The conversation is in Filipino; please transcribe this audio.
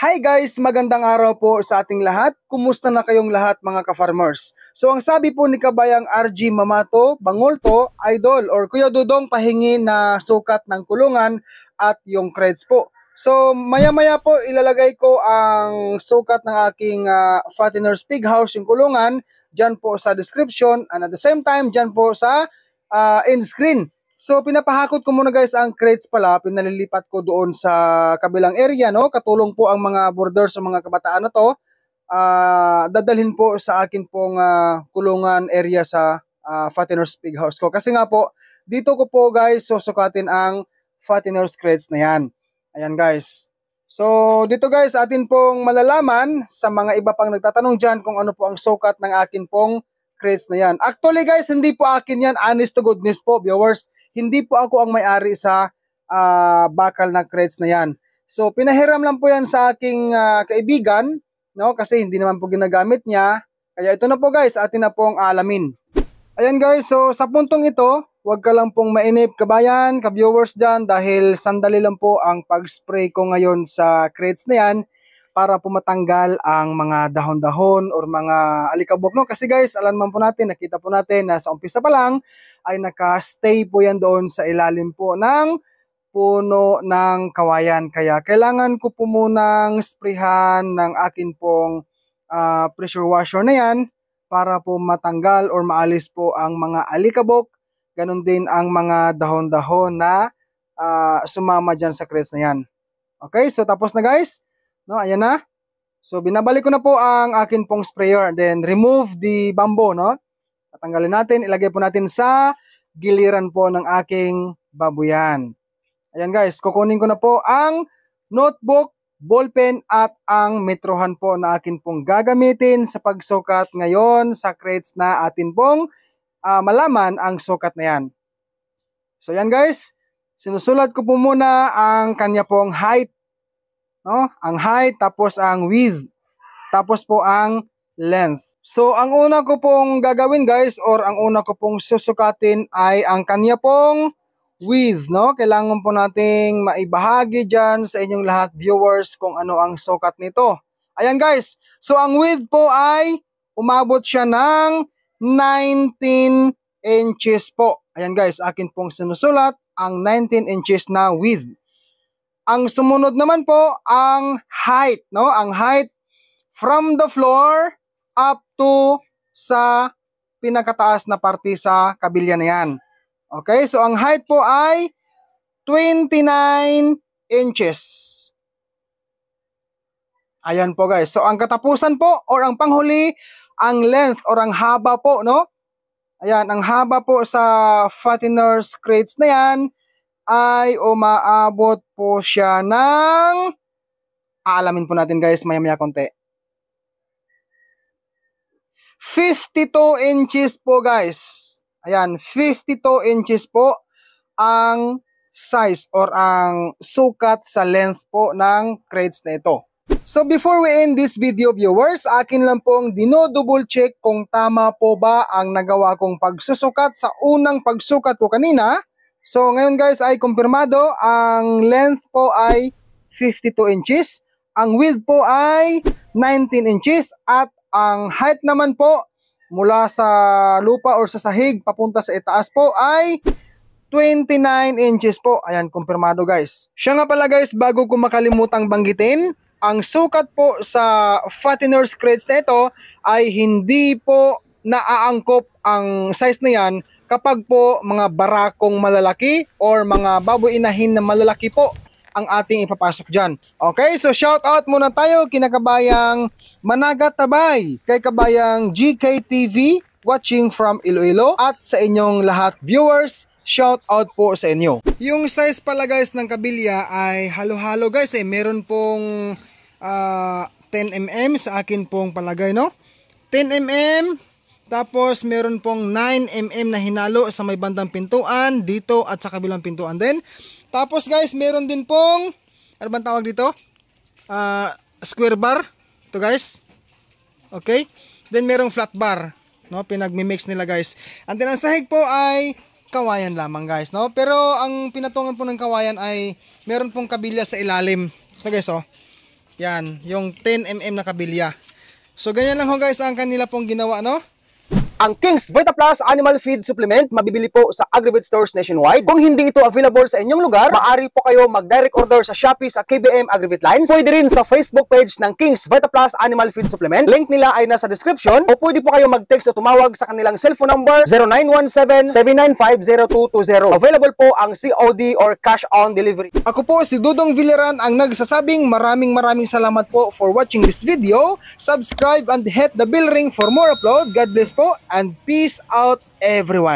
Hi guys! Magandang araw po sa ating lahat. Kumusta na kayong lahat mga ka-farmers? So ang sabi po ni Kabayang RG Mamato, Bangolto, Idol or Kuya Dudong pahingi na sukat ng kulungan at yung crates po. So maya-maya po ilalagay ko ang sukat ng aking fattener's pig house, yung kulungan, dyan po sa description and at the same time dyan po sa end screen. So pinapahakot ko muna guys ang crates pala, pinalilipat ko doon sa kabilang area, no? Katulong po ang mga borders sa mga kabataan na to. Dadalhin po sa akin pong kulungan area sa fattener's pig house ko. Kasi nga po, dito ko po guys susukatin ang fattener's crates na yan. Ayan guys. So dito guys atin pong malalaman sa mga iba pang nagtatanong dyan kung ano po ang sukat ng akin pong crates na yan. Actually guys, hindi po akin yan, honest to goodness po viewers. Hindi po ako ang may-ari sa bakal na crates na yan. So pinahiram lang po yan sa aking kaibigan, no? Kasi hindi naman po ginagamit niya. Kaya ito na po guys, atin na pong alamin. Ayan guys, so sa puntong ito, huwag ka lang pong mainip kabayan, ka-viewers dyan, dahil sandali lang po ang pag-spray ko ngayon sa crates na yan para po matanggal ang mga dahon-dahon or mga alikabok, no? Kasi guys, alam naman po natin, nakita po natin na sa umpisa pa lang ay naka-stay po yan doon sa ilalim po ng puno ng kawayan. Kaya kailangan ko po munang sprayhan ng akin pong pressure washer na yan para po matanggal or maalis po ang mga alikabok. Ganon din ang mga dahon-dahon na sumama dyan sa crates na yan. Okay, so tapos na guys. No, ayan na. So binabalik ko na po ang akin pong sprayer. Then remove the bamboo, no? Tatanggalin natin, ilagay po natin sa giliran po ng aking babuyan. Ayan guys, kukunin ko na po ang notebook, ballpen at ang metrohan po na akin pong gagamitin sa pagsukat ngayon sa crates na atin pong malaman ang sukat na yan. So ayan guys, sinusulat ko po muna ang kanya pong height, no? Ang height, tapos ang width, tapos po ang length. So ang una ko pong gagawin guys, or ang una ko pong susukatin ay ang kanya pong width, no? Kailangan po nating maibahagi dyan sa inyong lahat viewers kung ano ang sukat nito. Ayan guys, so ang width po ay umabot siya ng 19 inches po. Ayan guys, akin pong sinusulat ang 19 inches na width. Ang sumunod naman po ang height, no? Ang height from the floor up to sa pinakataas na parte sa kabilya na yan. Okay, so ang height po ay 29 inches. Ayan po guys. So ang katapusan po or ang panghuli, ang length or ang haba po, no? Ayan, ang haba po sa fattener's crates na yan ay umaabot po siya ng, aalamin po natin guys maya-maya konti, 52 inches po guys. Ayan, 52 inches po ang size or ang sukat sa length po ng crates na ito. So before we end this video viewers, akin lang pong dino-double check kung tama po ba ang nagawa kong pagsusukat sa unang pagsukat ko kanina. So ngayon guys ay kumpirmado, ang length po ay 52 inches, ang width po ay 19 inches at ang height naman po mula sa lupa or sa sahig papunta sa itaas po ay 29 inches po. Ayan, kumpirmado guys. Siya nga pala guys, bago ko makalimutang banggitin, ang sukat po sa fattener's crates na ito ay hindi po naaangkop ang size na yan kapag po mga barakong malalaki or mga baboy inahin na malalaki po ang ating ipapasok dyan. Okay, so shout out muna tayo kinakabayang Managat Tabay, kay kabayang GKTV watching from Iloilo at sa inyong lahat viewers, shout out po sa inyo. Yung size pala guys ng kabilya ay halo-halo guys, meron pong 10mm sa akin pong palagay, no? 10mm, tapos meron pong 9mm na hinalo sa may bandang pintuan dito at sa kabilang pintuan din. Tapos guys, meron din pong, ano bang tawag dito? Square bar. Ito guys. Okay? Then merong flat bar, no? Pinagmi-mix nila guys. And then ang sahig po ay kawayan lamang guys, no? Pero ang pinatungan po ng kawayan ay meron pong kabilya sa ilalim. Ito guys, oh. Yan, yung 10mm na kabilya. So ganyan lang ho guys ang kanila pong ginawa, no? Ang King's Vita Plus Animal Feed Supplement mabibili po sa Agrivet stores nationwide. Kung hindi ito available sa inyong lugar, maaari po kayo mag-direct order sa Shopee sa KBM Agrivet Lines. Pwede rin sa Facebook page ng King's Vita Plus Animal Feed Supplement. Link nila ay nasa description o pwede po kayo mag-text o tumawag sa kanilang cellphone number 0917-795-0220. Available po ang COD or cash on delivery. Ako po si Dudong Villaran ang nagsasabing maraming salamat po for watching this video. Subscribe and hit the bell ring for more upload. God bless po and peace out everyone.